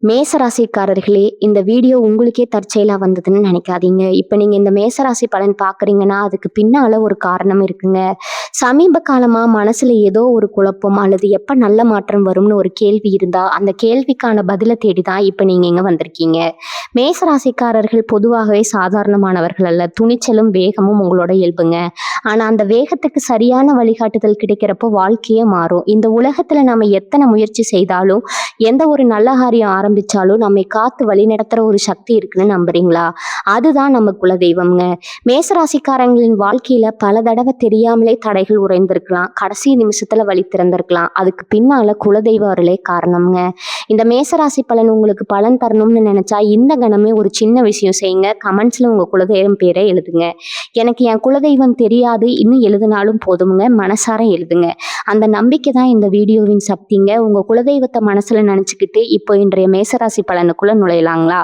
மேசராசிக்காரர்களே, இந்த வீடியோ உங்களுக்கே தற்செயலா வந்ததுன்னு நினைக்காதீங்க. இப்ப நீங்க இந்த மேசராசி பலன் பார்க்குறீங்கன்னா, அதுக்கு பின்னால ஒரு காரணம் இருக்குங்க. சமீப காலமா மனசுல ஏதோ ஒரு குழப்பம் அல்லது எப்ப நல்ல மாற்றம் வரும்னு ஒரு கேள்வி இருந்தா, அந்த கேள்விக்கான பதில தேடி தான் இப்ப நீங்க இங்க வந்திருக்கீங்க. மேசராசிக்காரர்கள் பொதுவாகவே சாதாரணமானவர்கள் அல்ல. துணிச்சலும், வேகமும் உங்களோட இயல்புங்க. ஆனா அந்த வேகத்துக்கு சரியான வழிகாட்டுதல் கிடைக்கிறப்போ வாழ்க்கையே மாறும். இந்த உலகத்துல நாம எத்தனை முயற்சி செய்தாலும், எந்த ஒரு நல்ல காரியம் ஆரம்பிச்சாலும் நம்மை காத்து வழிநடத்துற ஒரு சக்தி இருக்குன்னு நம்புறீங்களா? அதுதான் நம்ம குலதெய்வம்ங்க. மேசராசிக்காரங்களின் வாழ்க்கையில பல தடவை தெரியாமலே தடைகள் உறைந்திருக்கலாம். கடைசி நிமிஷத்துல வழி திறந்திருக்கலாம். அதுக்கு பின்னால குலதெய்வ அருளே காரணம்ங்க. இந்த மேசராசி பலன் உங்களுக்கு பலன் தரணும்னு நினைச்சா இந்த கணமே ஒரு சின்ன விஷயம் செய்யுங்க. கமெண்ட்ஸ்ல உங்க குலதெய்வம் பேரை எழுதுங்க. எனக்கு என் குலதெய்வம் தெரியாது, இன்னும் எழுதினாலும் போதுமுங்க, மனசார எழுதுங்க. அந்த நம்பிக்கை தான் இந்த வீடியோவின் சக்திங்க. உங்க குலதெய்வத்தை மனசுல நினைச்சுக்கிட்டு இப்போ இன்றைய மேசராசி பலனுக்குள்ள நுழையலாங்களா?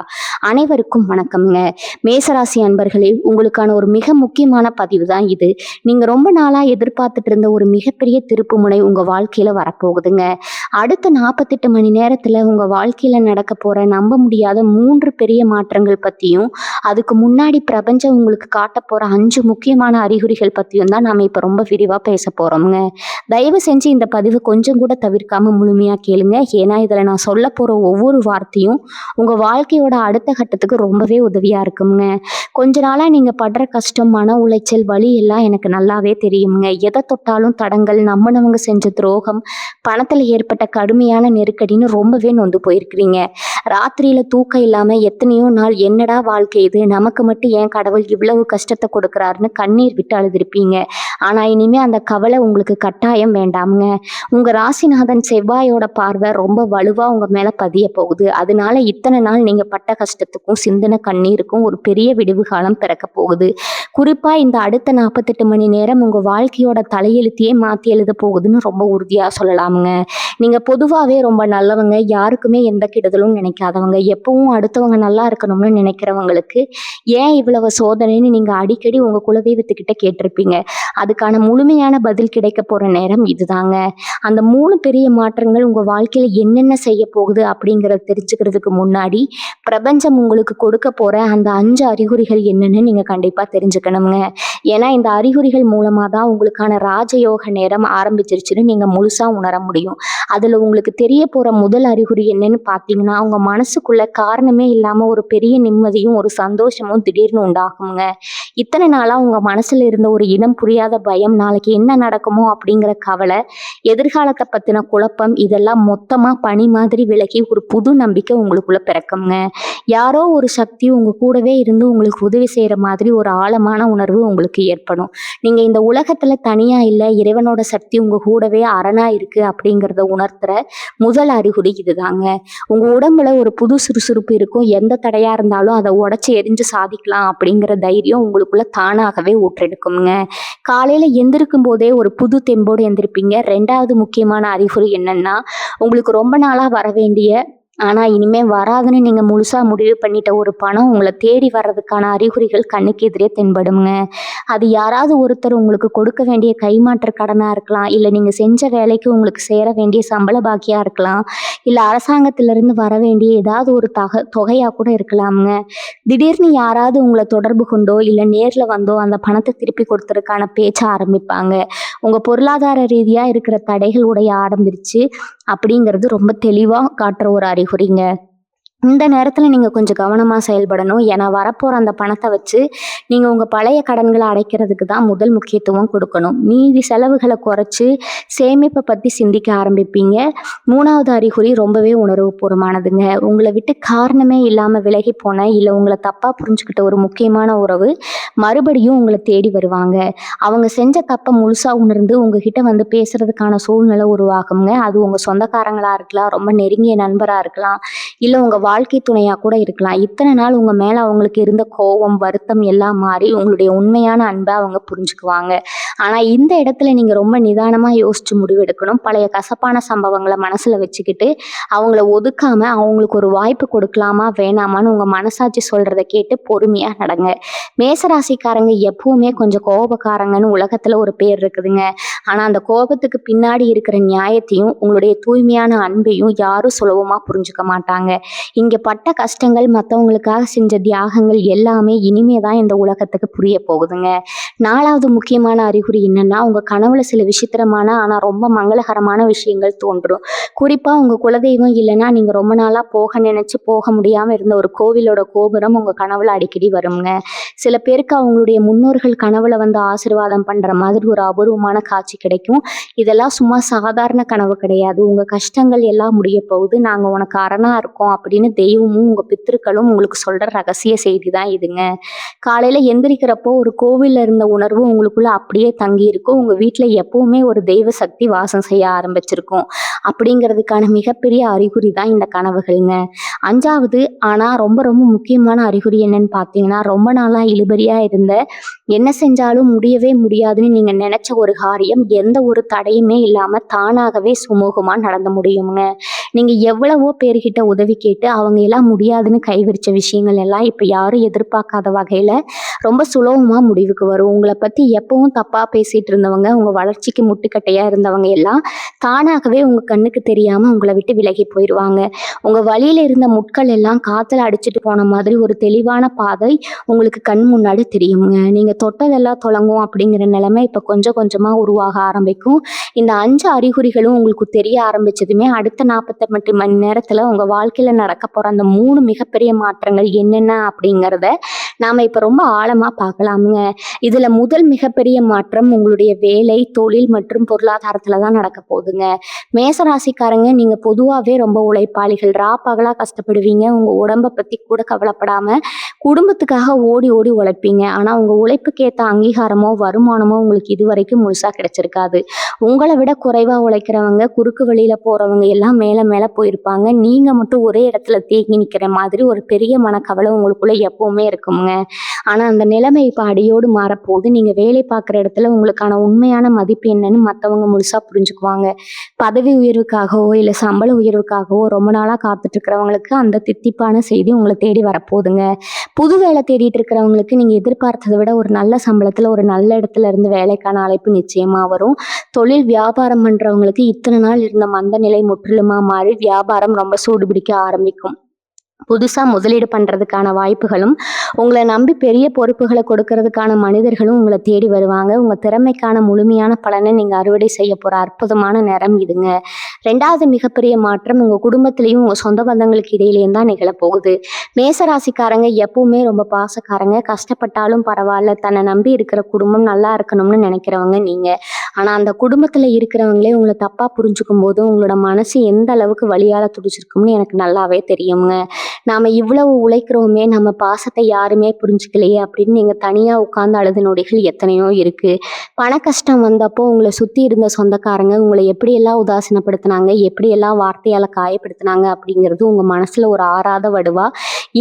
அனைவருக்கும் வணக்கம்ங்க. மேசராசி அன்பர்களே, உங்களுக்கான ஒரு மிக முக்கியமான பதிவு தான் இது. நீங்க ரொம்ப நாளா எதிர்பார்த்துட்டு இருந்த ஒரு மிகப்பெரிய திருப்பு முனை உங்க வாழ்க்கையில வரப்போகுதுங்க. அடுத்த 48 மணி நேரத்துல உங்க வாழ்க்கையில நடக்க போற நம்ப முடியாத 3 பெரிய மாற்றங்கள் பத்தியும், அதுக்கு முன்னாடி பிரபஞ்சம் உங்களுக்கு காட்ட போற 5 முக்கியமான அறிகுறிகள் பத்தியும் தான் நாம இப்ப ரொம்ப விரிவா பேச போறோம்ங்க. தயவு செஞ்சு இந்த பதிவு கொஞ்சம் கூட தவிர்க்காம முழுமையா கேளுங்க. ஏன்னா இதுல நான் சொல்ல போற ஒவ்வொரு வார்த்தையும் உங்க வாழ்க்கையோட அடுத்த கட்டத்துக்கு ரொம்பவே உதவியா இருக்குங்க. கொஞ்ச நாளா நீங்க படுற கஷ்டம், மன உளைச்சல், வலி எல்லாம் எனக்கு நல்லாவே தெரியுங்க. எதை தொட்டாலும் தடங்கள், நம்பினவங்க செஞ்ச துரோகம், பணத்துல ஏற்பட்ட கடுமையான நெருக்கடின்னு ரொம்பவே நொந்து போயிருக்கிறீங்க. ராத்திரியில தூக்கம் இல்லாம எத்தனையோ நாள் என்னடா வாழ்க்கை இது, நமக்கு மட்டும் ஏன் கடவுள் இவ்வளவு கஷ்டத்தை கொடுக்குறாருன்னு கண்ணீர் விட்டு அழுதுருப்பீங்க. ஆனா இனிமே அந்த கவலை உங்களுக்கு கட்டாயம் வேண்டாமுங்க. உங்க ராசிநாதன் செவ்வாயோட பார்வை ரொம்ப வலுவா உங்க மேல பதிய போகுது. அதனால இத்தனை நாள் நீங்க பட்ட கஷ்டத்துக்கும் சிந்தின கண்ணீருக்கும் ஒரு பெரிய விடிவு காலம் பிறக்க போகுது. குறிப்பா இந்த அடுத்த 48 மணி நேரம் உங்க வாழ்க்கையோட தலையெழுத்தையே மாத்தி எழுத போகுதுன்னு ரொம்ப உறுதியா சொல்லலாமுங்க. நீங்க பொதுவாவே ரொம்ப நல்லவங்க, யாருக்குமே எந்த கெடுதலும் நினைக்காதவங்க, எப்பவும் அடுத்தவங்க நல்லா இருக்கணும்னு நினைக்கிறவங்களுக்கு ஏன் இவ்வளவு சோதனைன்னு நீங்க அடிக்கடி உங்க குலதெய்வத்துக்கிட்ட கேட்டிருப்பீங்க. அதுக்கான முழுமையான பதில் கிடைக்க போற நேரம் இதுதாங்க. அந்த 3 பெரிய மாற்றங்கள் உங்க வாழ்க்கையில என்னென்ன செய்ய போகுது அப்படிங்கறத தெரிஞ்சுக்கிறதுக்கு முன்னாடி, பிரபஞ்சம் உங்களுக்கு கொடுக்க போற அந்த 5 அறிகுறிகள் என்னன்னு நீங்க கண்டிப்பா தெரிஞ்சுக்கணுங்க. ஏன்னா இந்த அறிகுறிகள் மூலமா தான் உங்களுக்கான ராஜயோக நேரம் ஆரம்பிச்சிருச்சுன்னு நீங்க முழுசா உணர முடியும். அதுல உங்களுக்கு தெரிய போற முதல் அறிகுறி என்னன்னு பாத்தீங்கன்னா, உங்க மனசுக்குள்ள காரணமே இல்லாம ஒரு பெரிய நிம்மதியும் ஒரு சந்தோஷமும் திடீர்னு உண்டாகுங்க. இத்தனை நாளா உங்க மனசுல இருந்த ஒரு இனம் புரியாத பயம், நாளைக்கு என்ன நடக்குமோ அப்படிங்கிற கவலை, எதிர்காலத்தை பத்தின குழப்பம், இதெல்லாம் மொத்தமா பனி மாதிரி விலகி ஒரு புது நம்பிக்கை உங்களுக்குள்ள பிறக்குங்க. யாரோ ஒரு சக்தி உங்க கூடவே இருந்து உங்களுக்கு உதவி செய்யற மாதிரி ஒரு ஆழமான உணர்வு உங்களுக்கு ஏற்படும். நீங்க இந்த உலகத்துல தனியா இல்ல, இறைவனோட சக்தி உங்க கூடவே அரணா இருக்கு அப்படிங்கிறத உணர்த்துற முதல் அறிகுறி இதுதாங்க. உங்க உடம்புல ஒரு புது சுறுசுறுப்பு இருக்கும். எந்த தடையா இருந்தாலும் அதை உடைச்சு எரிஞ்சு சாதிக்கலாம் அப்படிங்கிற தைரியம் உங்களுக்குள்ள தானாகவே ஊற்றெடுக்குங்க. காலையில எந்திருக்கும் போதே ஒரு புது தெம்போடு எந்திருப்பீங்க. 2வது முக்கியமான அறிகுறி என்னன்னா, உங்களுக்கு ரொம்ப நாளா வர வேண்டிய ஆனா இனிமே வராதுன்னு நீங்க முழுசா முடிவு பண்ணிட்ட ஒரு பணம் உங்களை தேடி வர்றதுக்கான அறிகுறிகள் கண்ணுக்கு எதிரே தென்படுங்க. அது யாராவது ஒருத்தர் உங்களுக்கு கொடுக்க வேண்டிய கைமாற்று கடனா இருக்கலாம், இல்ல நீங்க செஞ்ச வேலைக்கு உங்களுக்கு சேர வேண்டிய சம்பள பாக்கியா இருக்கலாம், இல்ல அரசாங்கத்திலிருந்து வர வேண்டிய ஏதாவது ஒரு தொகையா கூட இருக்கலாமுங்க. திடீர்னு யாராவது உங்களை தொடர்பு கொண்டோ இல்ல நேர்ல வந்தோ அந்த பணத்தை திருப்பி கொடுத்ததுக்கான பேச்ச ஆரம்பிப்பாங்க. உங்க பொருளாதார ரீதியா இருக்கிற தடைகள் உடைய ஆரம்பிருச்சு அப்படிங்கிறது ரொம்ப தெளிவா காட்டுற ஒரு அறிகுறிங்க. இந்த நேரத்துல நீங்க கொஞ்சம் கவனமா செயல்படணும். ஏன்னா வரப்போற அந்த பணத்தை வச்சு நீங்க உங்க பழைய கடன்களை அடைக்கிறதுக்கு தான் முதல் முக்கியத்துவம் கொடுக்கணும். மீதி செலவுகளை குறைச்சு சேமிப்பை பத்தி சிந்திக்க ஆரம்பிப்பீங்க. 3வது அறிகுறி ரொம்பவே உணர்வுபூர்வமானதுங்க. உங்களை விட்டு காரணமே இல்லாம விலகி போன இல்ல உங்களை தப்பா புரிஞ்சுக்கிட்ட ஒரு முக்கியமான உறவு மறுபடியும் உங்களை தேடி வருவாங்க. அவங்க செஞ்ச தப்பை முழுசா உணர்ந்து உங்ககிட்ட வந்து பேசுறதுக்கான சூழ்நிலை உருவாகுங்க. அது உங்க சொந்தக்காரங்களா இருக்கலாம், ரொம்ப நெருங்கிய நண்பரா இருக்கலாம், இல்ல உங்க வாழ்க்கை துணையா கூட இருக்கலாம். இத்தனை நாள் உங்க மேல அவங்களுக்கு இருந்த கோபம், வருத்தம் எல்லாம் மாறி உங்களுடைய உண்மையான அன்பை அவங்க புரிஞ்சுக்குவாங்க. ஆனால் இந்த இடத்துல நீங்கள் ரொம்ப நிதானமாக யோசிச்சு முடிவெடுக்கணும். பழைய கசப்பான சம்பவங்களை மனசில் வச்சுக்கிட்டு அவங்கள ஒதுக்காம அவங்களுக்கு ஒரு வாய்ப்பு கொடுக்கலாமா வேணாமான்னு உங்கள் மனசாட்சி சொல்கிறத கேட்டு பொறுமையாக நடங்க. மேசராசிக்காரங்க எப்பவுமே கொஞ்சம் கோபக்காரங்கன்னு உலகத்தில் ஒரு பேர் இருக்குதுங்க. ஆனால் அந்த கோபத்துக்கு பின்னாடி இருக்கிற நியாயத்தையும் உங்களுடைய தூய்மையான அன்பையும் யாரும் சுலபமாக புரிஞ்சுக்க மாட்டாங்க. இங்கே பட்ட கஷ்டங்கள், மற்றவங்களுக்காக செஞ்ச தியாகங்கள் எல்லாமே இனிமே தான் இந்த உலகத்துக்கு புரிய போகுதுங்க. 4வது முக்கியமான அறிகுறி என்னன்னா, உங்கள் கனவுல சில விசித்திரமான ஆனால் ரொம்ப மங்களகரமான விஷயங்கள் தோன்றும். குறிப்பாக உங்கள் குலதெய்வம் இல்லைன்னா நீங்கள் ரொம்ப நாளாக போக நினைச்சு போக முடியாமல் இருந்த ஒரு கோவிலோட கோபுரம் உங்கள் கனவுல அடிக்கடி வருங்க. சில பேருக்கு அவங்களுடைய முன்னோர்கள் கனவுல வந்து ஆசீர்வாதம் பண்ணுற மாதிரி ஒரு அபூர்வமான காட்சி கிடைக்கும். இதெல்லாம் சும்மா சாதாரண கனவு கிடையாது. உங்கள் கஷ்டங்கள் எல்லாம் முடிய போகுது, நாங்கள் உனக்கு அரணாக இருக்கோம் அப்படின்னு தெய்வமும் உங்கள் பித்திருக்களும் உங்களுக்கு சொல்கிற ரகசிய செய்தி தான் இதுங்க. காலையில் எந்திரிக்கிறப்போ ஒரு கோவிலில் இருந்த உணர்வு உங்களுக்குள்ள அப்படியே தங்கி இருக்கும். உங்கள் வீட்டில் எப்பவுமே ஒரு தெய்வ சக்தி வாசம் செய்ய ஆரம்பிச்சிருக்கும். அப்படிங்கிறதுக்கான மிகப்பெரிய அறிகுறி தான் இந்த கனவுகள்ங்க. 5வது ஆனால் ரொம்ப ரொம்ப முக்கியமான அறிகுறி என்னன்னு பார்த்தீங்கன்னா, ரொம்ப நாளாக இழுபறியாக இருந்த, என்ன செஞ்சாலும் முடியவே முடியாதுன்னு நீங்கள் நினச்ச ஒரு காரியம் எந்த ஒரு தடையுமே இல்லாமல் தானாகவே சுமூகமாக நடந்து முடியுங்க. நீங்கள் எவ்வளவோ பேர்கிட்ட உதவி கேட்டு அவங்க எல்லாம் முடியாதுன்னு கைவிரிச்ச விஷயங்கள் எல்லாம் இப்போ யாரும் எதிர்பார்க்காத வகையில் ரொம்ப சுலபமாக முடிவுக்கு வரும். உங்களை பற்றி எப்பவும் தப்பாக பேசிகிட்டு இருந்தவங்க, உங்கள் வளர்ச்சிக்கு முட்டுக்கட்டையாக இருந்தவங்க எல்லாம் தானாகவே உங்கள் கண்ணுக்கு தெரியாமல் உங்களை விட்டு விலகி போயிடுவாங்க. உங்கள் வழியில் இருந்த முட்கள் எல்லாம் காற்றுல அடிச்சுட்டு போன மாதிரி ஒரு தெளிவான பாதை உங்களுக்கு கண் முன்னாடி தெரியுங்க. நீங்கள் தொட்டதெல்லாம் தொடங்கும் அப்படிங்கிற நிலைமை இப்போ கொஞ்சம் கொஞ்சமாக உருவாக ஆரம்பிக்கும். இந்த 5 அறிகுறிகளும் உங்களுக்கு தெரிய ஆரம்பிச்சதுமே அடுத்த 48 மணி நேரத்தில் உங்கள் வாழ்க்கையில் நடக்க போகிற அந்த 3 மிகப்பெரிய மாற்றங்கள் என்னென்ன அப்படிங்கிறத நாம் இப்போ ரொம்ப ஆழமாக பார்க்கலாமுங்க. இதில் முதல் மிகப்பெரிய மாற்றம் உங்களுடைய வேலை, தொழில் மற்றும் பொருளாதாரத்தில் தான் நடக்க போகுதுங்க. மேசராசிக்காரங்க நீங்கள் பொதுவாகவே ரொம்ப உழைப்பாளிகள், பகலாக கஷ்டப்படுவீங்க. உங்கள் உடம்பை பற்றி கூட கவலைப்படாமல் குடும்பத்துக்காக ஓடி ஓடி உழைப்பீங்க. ஆனால் உங்கள் உழைப்புக்கேற்ற அங்கீகாரமோ வருமானமோ உங்களுக்கு இதுவரைக்கும் முழுசாக கிடைச்சிருக்காது. உங்களை விட குறைவாக உழைக்கிறவங்க, குறுக்கு வழியில் போகிறவங்க எல்லாம் மேலே மேலே போயிருப்பாங்க. நீங்கள் மட்டும் ஒரே இடத்துல தேங்கி நிற்கிற மாதிரி ஒரு பெரிய மனக்கவலை உங்களுக்குள்ளே எப்போவுமே இருக்குங்க. ஆனால் அந்த நிலைமை இப்போ அடியோடு மாறப்போகுது. நீங்கள் வேலை பார்க்குற இடத்துல உங்களுக்கான உண்மையான மதிப்பு என்னன்னு மற்றவங்க முழுசாக புரிஞ்சுக்குவாங்க. பதவி உயர்வுக்காகவோ இல்லை சம்பள உயர்வுக்காகவோ ரொம்ப நாளாக காத்துட்டு இருக்கிறவங்களுக்கு அந்த தித்திப்பான செய்தி உங்களை தேடி வரப்போகுதுங்க. புது வேலை தேடிட்டு இருக்கிறவங்களுக்கு நீங்கள் எதிர்பார்த்ததை விட ஒரு நல்ல சம்பளத்தில் ஒரு நல்ல இடத்துல இருந்து வேலைக்கான அழைப்பு நிச்சயமாக வரும். தொழில் வியாபாரம் பண்ணுறவங்களுக்கு இத்தனை நாள் இருந்த மந்த நிலை முற்றிலுமாக மாறி வியாபாரம் ரொம்ப சூடுபிடிக்க ஆரம்பிக்கும். புதுசாக முதலீடு பண்ணுறதுக்கான வாய்ப்புகளும், உங்களை நம்பி பெரிய பொறுப்புகளை கொடுக்கறதுக்கான மனிதர்களும் உங்களை தேடி வருவாங்க. உங்கள் திறமைக்கான முழுமையான பலனை நீங்கள் அறுவடை செய்ய போகிற அற்புதமான நேரம் இதுங்க. 2வது மிகப்பெரிய மாற்றம் உங்கள் குடும்பத்திலையும் உங்கள் சொந்த பந்தங்களுக்கு இடையிலேயும் தான் நிகழப்போகுது. மேசராசிக்காரங்க எப்பவுமே ரொம்ப பாசக்காரங்க. கஷ்டப்பட்டாலும் பரவாயில்ல, தன்னை நம்பி இருக்கிற குடும்பம் நல்லா இருக்கணும்னு நினைக்கிறவங்க நீங்கள். ஆனால் அந்த குடும்பத்தில் இருக்கிறவங்களே உங்களை தப்பாக புரிஞ்சுக்கும் போது உங்களோட மனசு எந்த அளவுக்கு வலியால் துடிச்சிருக்கும்னு எனக்கு நல்லாவே தெரியுங்க. நாம் இவ்வளவு உழைக்கிறோமே, நம்ம பாசத்தை யாருமே புரிஞ்சுக்கலையே அப்படின்னு நீங்கள் தனியாக உட்கார்ந்து அழுத நொடிகள் எத்தனையோ இருக்குது. பண கஷ்டம் வந்தப்போ உங்களை சுற்றி இருந்த சொந்தக்காரங்க உங்களை எப்படியெல்லாம் உதாசீனப்படுத்தினாங்க, எப்படியெல்லாம் வார்த்தையால் காயப்படுத்தினாங்க அப்படிங்கிறது உங்கள் மனசில் ஒரு ஆறாத வடுவா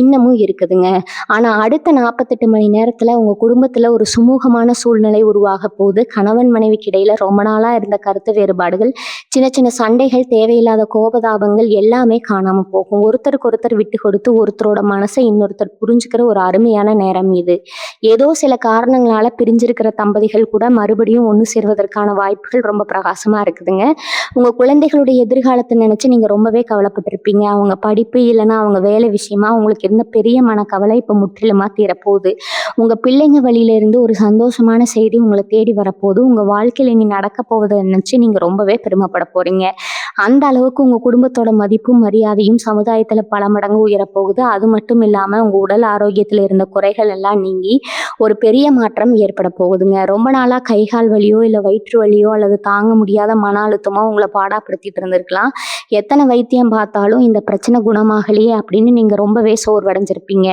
இன்னமும் இருக்குதுங்க. ஆனால் அடுத்த 48 மணி நேரத்தில் உங்கள் குடும்பத்தில் ஒரு சுமூகமான சூழ்நிலை உருவாக போகுது. கணவன் மனைவிக்கு இடையில் ரொம்ப நாளாக இருந்த கருத்து வேறுபாடுகள், சின்ன சின்ன சண்டைகள், தேவையில்லாத கோபதாபங்கள் எல்லாமே காணாமல் போகும். ஒருத்தருக்கு ஒருத்தர் விட்டு கொடுத்து ஒருத்தரோட மனசை இன்னொருத்தர் புரிஞ்சுக்கிற ஒரு அருமையான நேரம் இது. ஏதோ சில காரணங்களால பிரிஞ்சிருக்கிற தம்பதிகள் கூட மறுபடியும் ஒன்று சேர்வதற்கான வாய்ப்புகள் ரொம்ப பிரகாசமாக இருக்குதுங்க. உங்கள் குழந்தைகளுடைய எதிர்காலத்தை நினச்சி நீங்கள் ரொம்பவே கவலைப்பட்டிருப்பீங்க. அவங்க படிப்பு இல்லைன்னா அவங்க வேலை விஷயமா உங்களுக்கு இருந்த பெரிய மனக்கவலை இப்போ முற்றிலுமாக தீரப்போகுது. உங்கள் பிள்ளைங்க வழியிலேருந்து ஒரு சந்தோஷமான செய்தி உங்களை தேடி வரப்போகுது. உங்கள் வாழ்க்கையில் இனி நடக்க போவதை நினச்சி நீங்கள் ரொம்பவே பெருமைப்பட போகிறீங்க. அந்த அளவுக்கு உங்கள் குடும்பத்தோட மதிப்பும் மரியாதையும் சமுதாயத்தில் பல மடங்கு உயரப்போகுது. அது மட்டும் இல்லாமல் உங்கள் உடல் ஆரோக்கியத்தில் இருந்த குறைகள் எல்லாம் நீங்கி ஒரு பெரிய மாற்றம் ஏற்பட போகுதுங்க. ரொம்ப நாளாக கைகால் வலியோ இல்லை வயிற்று வலியோ அல்லது தாங்க முடியாத மன அழுத்தமோ உங்களை பாடாப்படுத்திட்டு இருந்திருக்கலாம். எத்தனை வைத்தியம் பார்த்தாலும் இந்த பிரச்சனை குணமாகலையே அப்படின்னு நீங்கள் ரொம்பவே சோர்வடைஞ்சிருப்பீங்க.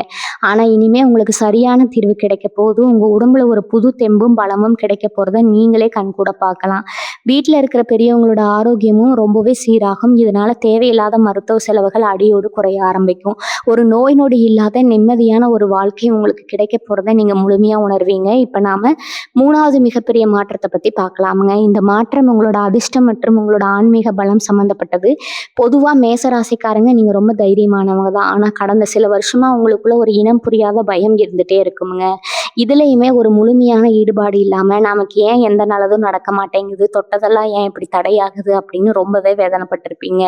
ஆனால் இனிமேல் உங்களுக்கு சரியான தீர்வை நிறைவு கிடைக்க போகுது. உங்க உடம்புல ஒரு புது தெம்பும், பலமும் கிடைக்க போறத நீங்களே கண்கூட பார்க்கலாம். வீட்ல இருக்கிற பெரியவங்களோட ஆரோக்கியமும் ரொம்பவே சீராகும். இதனால தேவையில்லாத மருத்துவ செலவுகள் அடியோடு குறைய ஆரம்பிக்கும். ஒரு நோய் நொடி இல்லாத நிம்மதியான ஒரு வாழ்க்கை உங்களுக்கு கிடைக்க போறத நீங்க முழுமையா உணர்வீங்க. இப்ப நாம 3வது மிகப்பெரிய மாற்றத்த பத்தி பார்க்கலாமுங்க. இந்த மாற்றம் உங்களோட அதிர்ஷ்டம் மற்றும் உங்களோட ஆன்மீக பலம் சம்மந்தப்பட்டது. பொதுவா மேச ராசிக்காரங்க நீங்க ரொம்ப தைரியமானவங்க தான். ஆனா கடந்த சில வருஷமா உங்களுக்குள்ள ஒரு இனம் புரியாத பயம் இருந்துட்டே இருக்குமுங்க. இதுலயுமே ஒரு முழுமையான ஈடுபாடு இல்லாம நமக்கு ஏன் எந்த நல்லதும் நடக்க மாட்டேங்குது, தொட்டதெல்லாம் ஏன் இப்படி தடையாகுது அப்படின்னு ரொம்பவே வேதனைப்பட்டிருப்பீங்க.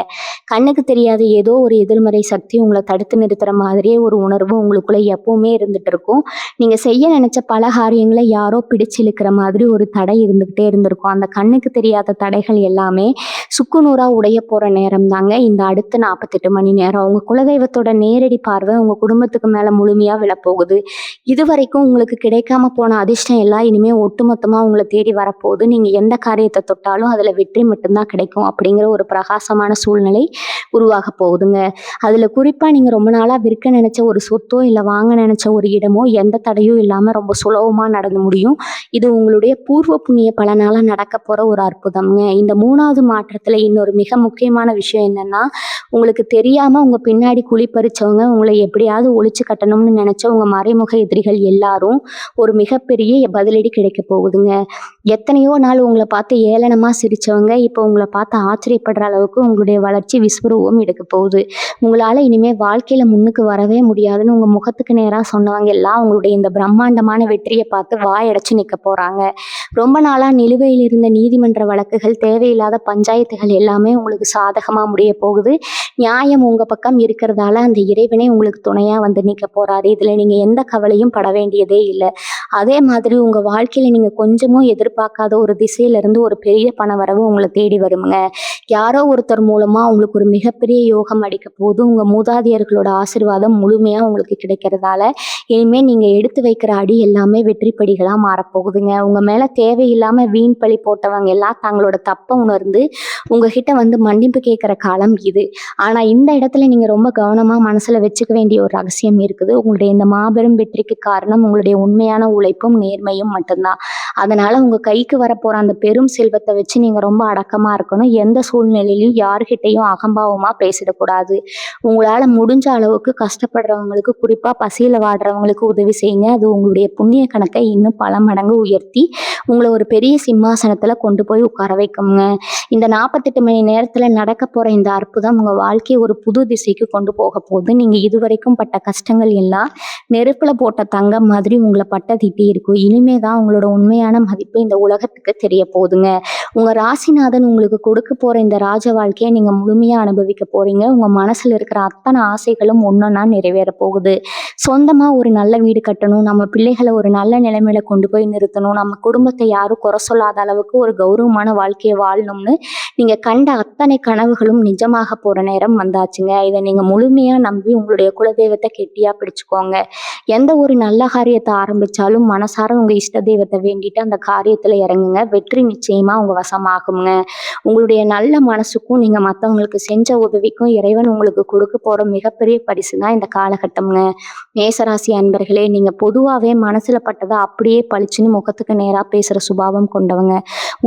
கண்ணுக்கு தெரியாத ஏதோ ஒரு எதிர்மறை சக்தி உங்களை தடுத்து நிறுத்துற மாதிரியே ஒரு உணர்வு உங்களுக்குள்ள எப்பவுமே இருந்துட்டு இருக்கும். நீங்க செய்ய நினைச்ச பல காரியங்களை யாரோ பிடிச்சு இழுக்கிற மாதிரி ஒரு தடை இருந்துகிட்டே இருந்திருக்கும். அந்த கண்ணுக்கு தெரியாத தடைகள் எல்லாமே சுக்குநூறா உடைய போற நேரம் தாங்க இந்த அடுத்த 48 மணி நேரம். உங்க குலதெய்வத்தோட நேரடி பார்வை உங்க குடும்பத்துக்கு மேல முழுமையா விழப்போகுது. இதுவரைக்கும் உங்களுக்கு கிடைக்காம போன அதிர்ஷ்டம் எல்லாம் இனிமே ஒட்டுமொத்தமா உங்களை தேடி வரப்போகுது. நீங்க எந்த காரியத்தை தொட்டாலும் அதுல வெற்றி மட்டும்தான் கிடைக்கும் அப்படிங்கிற ஒரு பிரகாசமான சூழ்நிலை உருவாக போகுதுங்க. அதுல குறிப்பா நீங்க ரொம்ப நாளா விற்க நினைச்ச ஒரு சொத்தோ இல்ல வாங்க நினைச்ச ஒரு இடமோ எந்த தடையும் இல்லாம ரொம்ப சுலபமா நடந்து முடியும். இது உங்களுடைய பூர்வ புண்ணிய பலனால நடக்க போற ஒரு அற்புதம்ங்க. இந்த 3வது மாற்றத்துல இன்னொரு மிக முக்கியமான விஷயம் என்னன்னா, உங்களுக்கு தெரியாம உங்க பின்னாடி குழி பறிச்சவங்க, உங்களை எப்படியாவது ஒழிச்சு கட்டணும்னு நினைச்ச உங்க மறைமுக எதிரிகள் எல்லாரும் ஒரு மிகப்பெரிய பதிலடி கிடைக்க போகுதுங்க. எத்தனையோ நாள் உங்களை பார்த்து ஏளனமா சிரிச்சவங்க இப்போ உங்களை பார்த்து ஆச்சரியப்படுற அளவுக்கு உங்களுடைய வளர்ச்சி விஸ்வரூபம் எடுக்க போகுது. உங்களால இனிமே வாழ்க்கையில முன்னுக்கு வரவே முடியாதுன்னு உங்க முகத்துக்கு நேரா சொன்னவங்க எல்லாம் உங்களுடைய இந்த பிரம்மாண்டமான வெற்றியை பார்த்து வாயடைச்சு நிக்க போறாங்க. ரொம்ப நாளா நிலுவையில் இருந்த நீதிமன்ற வழக்குகள், தேவையில்லாத பஞ்சாயத்துகள் எல்லாமே உங்களுக்கு சாதகமா முடிய போகுது. நியாயம் உங்க பக்கம் இருக்கிறதால அந்த இறைவனே உங்களுக்கு துணையா வந்து நிக்க போறாரு. இதுல நீங்க எந்த கவலையும் பட வேண்டியதே இல்லை. அதே மாதிரி உங்க வாழ்க்கையில நீங்க கொஞ்சமும் எதிர்பார்க்காத ஒரு திசையில இருந்து ஒரு பெரிய பணவரவு உங்களை தேடி வருமுங்க. யாரோ ஒருத்தர் மூலமா உங்களுக்கு ஒரு மிகப்பெரிய யோகம் அடிக்க போது. உங்க மூதாதையர்களோட ஆசீர்வாதம் முழுமையா உங்களுக்கு கிடைக்கிறதால இனிமே நீங்க எடுத்து வைக்கிற அடி எல்லாமே வெற்றி படிகளா மாறப்போகுதுங்க. உங்க மேல தேவையில்லாம வீண் பழி போட்டவங்க எல்லாம் தங்களோட தப்ப உணர்ந்து உங்ககிட்ட வந்து மன்னிப்பு கேட்கிற காலம் இது. ஆனா இந்த இடத்துல நீங்க ரொம்ப கவனமா மனசுல வச்சுக்க வேண்டிய ஒரு ரகசியம் இருக்குது. உங்களுடைய இந்த மாபெரும் வெற்றிக்கு காரணம் உங்களுடைய உண்மையான உழைப்பும் நேர்மையும் மட்டும்தான். அதனால உங்க கைக்கு வரப்போற அந்த பெரும் செல்வத்தை வச்சு நீங்க ரொம்ப அடக்கமா இருக்கணும். எந்த சூழ்நிலையிலும் யாருகிட்டையும் அகம்பாவமா பேசிடக்கூடாது. உங்களால முடிஞ்ச அளவுக்கு கஷ்டப்படுறவங்களுக்கு, குறிப்பா பசியில வாடுறவங்களுக்கு உதவி செய்யுங்க. அது உங்களுடைய புண்ணிய கணக்கை இன்னும் பல மடங்கு உயர்த்தி உங்களை ஒரு பெரிய சிம்மாசனத்துல கொண்டு போய் உட்கார வைக்குங்க. இந்த 48 மணி நேரத்துல நடக்க போற இந்த அற்புதம் உங்க வாழ்க்கையை ஒரு புது திசைக்கு கொண்டு போக போகுது. நீங்க இதுவரைக்கும் பட்ட கஷ்டங்கள் எல்லாம் நெருப்புல போட்ட தங்கம் மாதிரி உங்களை பட்டதிட்டி இருக்கும். இனிமேதான் உங்களோட உண்மையான மதிப்பு இந்த உலகத்துக்கு தெரிய போகுதுங்க. உங்க ராசிநாதன் உங்களுக்கு கொடுக்க போற இந்த ராஜ வாழ்க்கையை நீங்க முழுமையா அனுபவிக்க போறீங்க. உங்க மனசுல இருக்கிற அத்தனை ஆசைகளும் ஒன்னொன்னா நிறைவேற போகுது. சொந்தமா ஒரு நல்ல வீடு கட்டணும், நம்ம பிள்ளைகளை ஒரு நல்ல நிலைமையில கொண்டு போய் நிறுத்தணும், நம்ம குடும்பத்தை யாரும் குறை சொல்லாத அளவுக்கு ஒரு கௌரவமான வாழ்க்கையை வாழணும்னு நீங்க கண்ட அத்தனை கனவுகளும் நிஜமாக போற நேரம் வந்தாச்சுங்க. இதை நீங்க முழுமையா நம்பி உங்களுடைய குலதெய்வத்தை கெட்டியா பிடிச்சுக்கோங்க. எந்த ஒரு நல்ல காரியத்தை ஆரம்பிச்சாலும் மனசார உங்க இஷ்ட தெய்வத்தை வேண்டிட்டு அந்த காரியத்துல இறங்குங்க. வெற்றி நிச்சயமா உங்க வசமாகுங்க. உங்களுடைய நல்ல மனசுக்கும் நீங்க மற்றவங்களுக்கு செஞ்ச உதவிக்கும் இறைவன் உங்களுக்கு கொடுக்க போற மிகப்பெரிய பரிசு தான் இந்த காலகட்டம்ங்க. மேசராசி அன்பர்களே, நீங்க பொதுவாகவே மனசுல பட்டதை அப்படியே பளிச்சுன்னு முகத்துக்கு நேரா பேசுற சுபாவம் கொண்டவங்க.